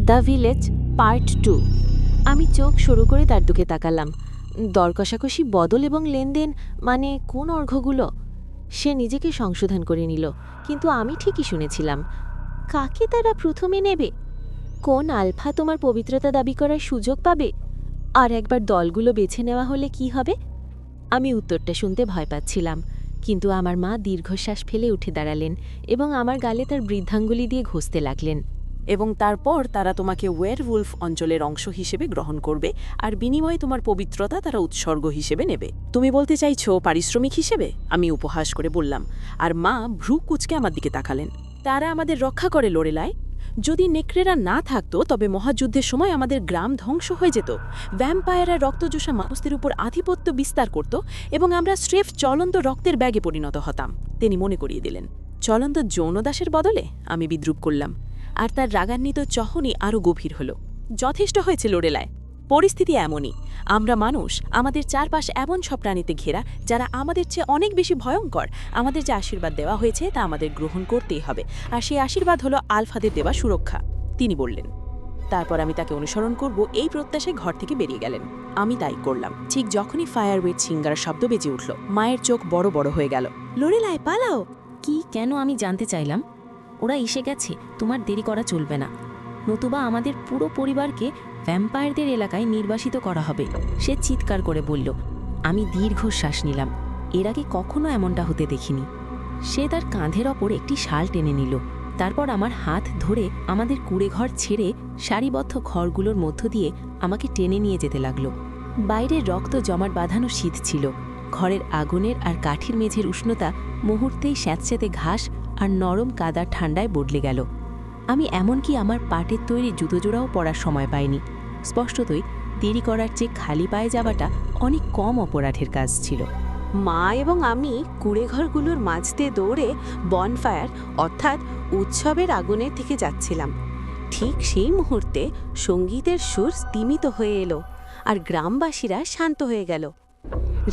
The village part 2। আমি চোখ শুরু করে তার দিকে তাকালাম। দর কষাকষি বদল এবং লেনদেন, মানে কোন অর্ঘ্যগুলো? সে নিজেকে সংশোধন করে নিল, কিন্তু আমি ঠিকই শুনেছিলাম। কাকে তারা প্রথমে নেবে? কোন আলফা তোমার পবিত্রতা দাবি করার সুযোগ পাবে? আর একবার দলগুলো বেছে নেওয়া হলে কি হবে? আমি উত্তরটা শুনতে ভয় পাচ্ছিলাম, কিন্তু আমার মা দীর্ঘশ্বাস ফেলে উঠে দাঁড়ালেন এবং আমার গালে তার বৃদ্ধাঙ্গুলি দিয়ে ঘষতে লাগলেন। এবং তারপর তারা তোমাকে ওয়্যারউলফ অঞ্চলের অংশ হিসেবে গ্রহণ করবে, আর বিনিময়ে তোমার পবিত্রতা তারা উৎসর্গ হিসেবে নেবে। তুমি বলতে চাইছো পারিশ্রমিক হিসেবে? আমি উপহাস করে বললাম, আর মা ভ্রু কুঁচকে আমার দিকে তাকালেন। তারা আমাদের রক্ষা করে লোরেলায়। যদি নেকড়েরা না থাকতো তবে মহাযুদ্ধের সময় আমাদের গ্রাম ধ্বংস হয়ে যেত। ভ্যাম্পায়াররা রক্তজোষা মানুষদের উপর আধিপত্য বিস্তার করত এবং আমরা স্রেফ চলন্ত রক্তের ব্যাগে পরিণত হতাম। তিনি মনে করিয়ে দিলেন। চলন্ত যৌনদাসের বদলে? আমি বিদ্রূপ করলাম, আর তার রাগান্বিত চহনি আরও গভীর হল। যথেষ্ট হয়েছে লোরেলায়। পরিস্থিতি এমনই। আমরা মানুষ, আমাদের চারপাশ এমন সব প্রাণীতে ঘেরা যারা আমাদের চেয়ে অনেক বেশি ভয়ঙ্কর। আমাদের যে আশীর্বাদ দেওয়া হয়েছে তা আমাদের গ্রহণ করতেই হবে, আর সেই আশীর্বাদ হলো আলফাদের দেওয়া সুরক্ষা, তিনি বললেন। তারপর আমি তাকে অনুসরণ করব এই প্রত্যাশায় ঘর থেকে বেরিয়ে গেলেন। আমি তাই করলাম। ঠিক যখনই ফায়ারওয়েট সিঙ্গার শব্দ বেজে উঠল, মায়ের চোখ বড় বড় হয়ে গেল। লোরেলায় পালাও! কি, কেন? আমি জানতে চাইলাম। ওরা এসে গেছে, তোমার দেরি করা চলবে না, নতুবা আমাদের পুরো পরিবারকে ভ্যাম্পায়ারদের এলাকায় নির্বাসিত করা হবে, সে চিৎকার করে বলল। আমি দীর্ঘশ্বাস নিলাম। এর আগে কখনো এমনটা হতে দেখিনি। সে তার কাঁধের ওপর একটি শাল টেনে নিল, তারপর আমার হাত ধরে আমাদের কুঁড়েঘর ছেড়ে সারিবদ্ধ ঘরগুলোর মধ্য দিয়ে আমাকে টেনে নিয়ে যেতে লাগলো। বাইরে রক্ত জমাট বাঁধানো শীত ছিল। ঘরের আগুনের আর কাঠির মেঝের উষ্ণতা মুহূর্তেই স্যাঁতস্যাঁতে ঘাস আর নরম কাদা ঠান্ডায় বদলে গেল। আমি এমনকি আমার পাটের তৈরি জুতোজোড়াও পরার সময় পাইনি। স্পষ্টতই দেরি করার চেয়ে খালি পায়ে যাওয়াটা অনেক কম অপরাধের কাজ ছিল। মা এবং আমি কুঁড়েঘরগুলোর মাঝ দিয়ে দৌড়ে বনফায়ার অর্থাৎ উৎসবের আগুনের থেকে যাচ্ছিলাম। ঠিক সেই মুহূর্তে সঙ্গীতের সুর স্তিমিত হয়ে এলো, আর গ্রামবাসীরা শান্ত হয়ে গেল।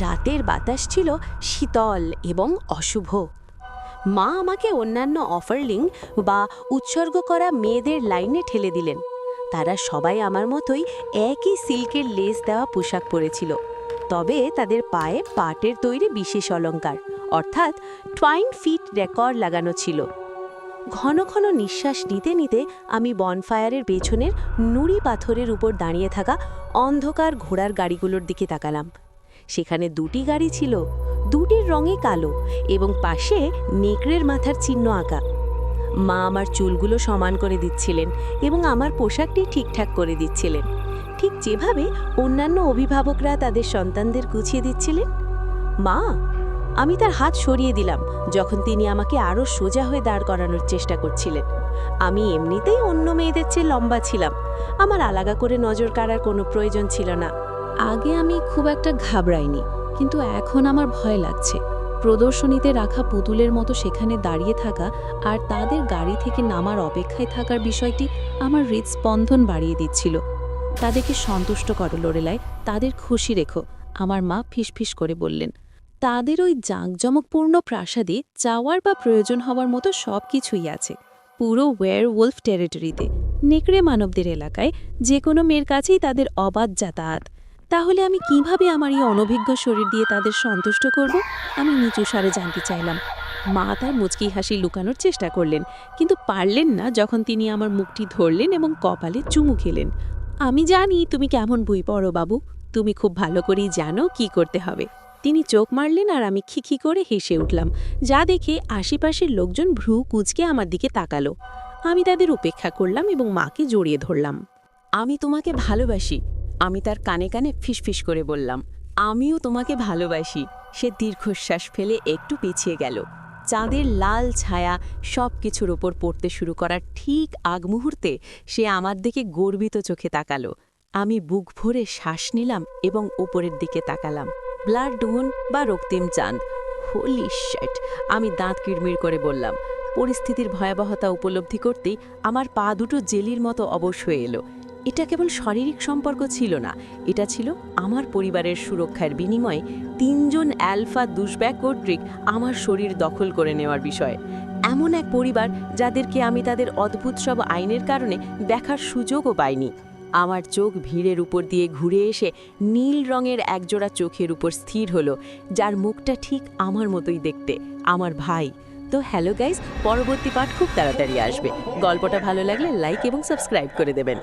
রাতের বাতাস ছিল শীতল এবং অশুভ। মা আমাকে অন্যান্য অফারলিং বা উৎসর্গ করা মেয়েদের লাইনে ঠেলে দিলেন। তারা সবাই আমার মতোই একই সিল্কের লেস দেওয়া পোশাক পরেছিল, তবে তাদের পায়ে পাটের তৈরি বিশেষ অলঙ্কার অর্থাৎ টুয়াইন ফিট রেকর্ড লাগানো ছিল। ঘন ঘন নিঃশ্বাস নিতে নিতে আমি বনফায়ারের পেছনের নুড়ি পাথরের উপর দাঁড়িয়ে থাকা অন্ধকার ঘোড়ার গাড়িগুলোর দিকে তাকালাম। সেখানে দুটি গাড়ি ছিল, দুটির রঙে কালো এবং পাশে নেকড়ের মাথার চিহ্ন আঁকা। মা আমার চুলগুলো সমান করে দিচ্ছিলেন এবং আমার পোশাকটি ঠিকঠাক করে দিচ্ছিলেন, ঠিক যেভাবে অন্যান্য অভিভাবকরা তাদের সন্তানদের গুছিয়ে দিচ্ছিলেন। মা! আমি তার হাত সরিয়ে দিলাম যখন তিনি আমাকে আরও সোজা হয়ে দাঁড় করানোর চেষ্টা করছিলেন। আমি এমনিতেই অন্য মেয়েদের চেয়ে লম্বা ছিলাম, আমার আলাদা করে নজর কাড়ার কোনো প্রয়োজন ছিল না। আগে আমি খুব একটা ঘাবড়াইনি, কিন্তু এখন আমার ভয় লাগছে। প্রদর্শনীতে রাখা পুতুলের মতো সেখানে দাঁড়িয়ে থাকা আর তাদের গাড়ি থেকে নামার অপেক্ষায় থাকার বিষয়টি আমার হৃদস্পন্দন বাড়িয়ে দিচ্ছিল। তাদেরকে সন্তুষ্ট করো লোরেলায়, তাদের খুশি রেখো, আমার মা ফিসফিস করে বললেন। তাদের ওই জাঁকজমকপূর্ণ প্রাসাদে যাওয়ার বা প্রয়োজন হওয়ার মতো সব কিছুই আছে পুরো ওয়্যারউলফ টেরিটরিতে। নেকড়ে মানবদের এলাকায় যে কোনো মেয়ের কাছেই তাদের অবাধ যাতায়াত। তাহলে আমি কিভাবে আমার এই অনভিজ্ঞ শরীর দিয়ে তাদের সন্তুষ্ট করব? আমি নিচু স্বরে জানতে চাইলাম। মা তার মুচকি হাসি লুকানোর চেষ্টা করলেন, কিন্তু পারলেন না যখন তিনি আমার মুখটি ধরলেন এবং কপালে চুমু খেলেন। আমি জানি তুমি কেমন বই পড়ো বাবু, তুমি খুব ভালো করেই জানো কি করতে হবে। তিনি চোখ মারলেন আর আমি খিখি করে হেসে উঠলাম, যা দেখে আশেপাশের লোকজন ভ্রু কুঁচকে আমার দিকে তাকালো। আমি তাদের উপেক্ষা করলাম এবং মাকে জড়িয়ে ধরলাম। আমি তোমাকে ভালোবাসি, আমি তার কানে কানে ফিসফিস করে বললাম। আমিও তোমাকে ভালোবাসি। সে দীর্ঘশ্বাস ফেলে একটু পিছিয়ে গেল। চাঁদের লাল ছায়া সব কিছুর ওপর পড়তে শুরু করার ঠিক আগ মুহূর্তে সে আমার দিকে গর্বিত চোখে তাকালো। আমি বুক ভরে শ্বাস নিলাম এবং উপরের দিকে তাকালাম। ব্লাড ডুন বা রক্তিম চাঁদ। হোলি শিট! আমি দাঁত কিড়মিড় করে বললাম। পরিস্থিতির ভয়াবহতা উপলব্ধি করতেই আমার পা দুটো জেলির মতো অবশ হয়ে এলো। এটা কেবল শারীরিক সম্পর্ক ছিল না, এটা ছিল আমার পরিবারের সুরক্ষার বিনিময়ে 3 জন অ্যালফা দুষ্ব্যাগ কর্তৃক আমার শরীর দখল করে নেওয়ার বিষয়। এমন এক পরিবার যাদেরকে আমি তাদের অদ্ভুত সব আইনের কারণে দেখার সুযোগও পাইনি। আমার চোখ ভিড়ের উপর দিয়ে ঘুরে এসে নীল রঙের একজোড়া চোখের উপর স্থির হলো, যার মুখটা ঠিক আমার মতোই দেখতে, আমার ভাই। তো হ্যালো গাইস, পরবর্তী পার্ট খুব তাড়াতাড়ি আসবে। গল্পটা ভালো লাগলে লাইক এবং সাবস্ক্রাইব করে দেবেন।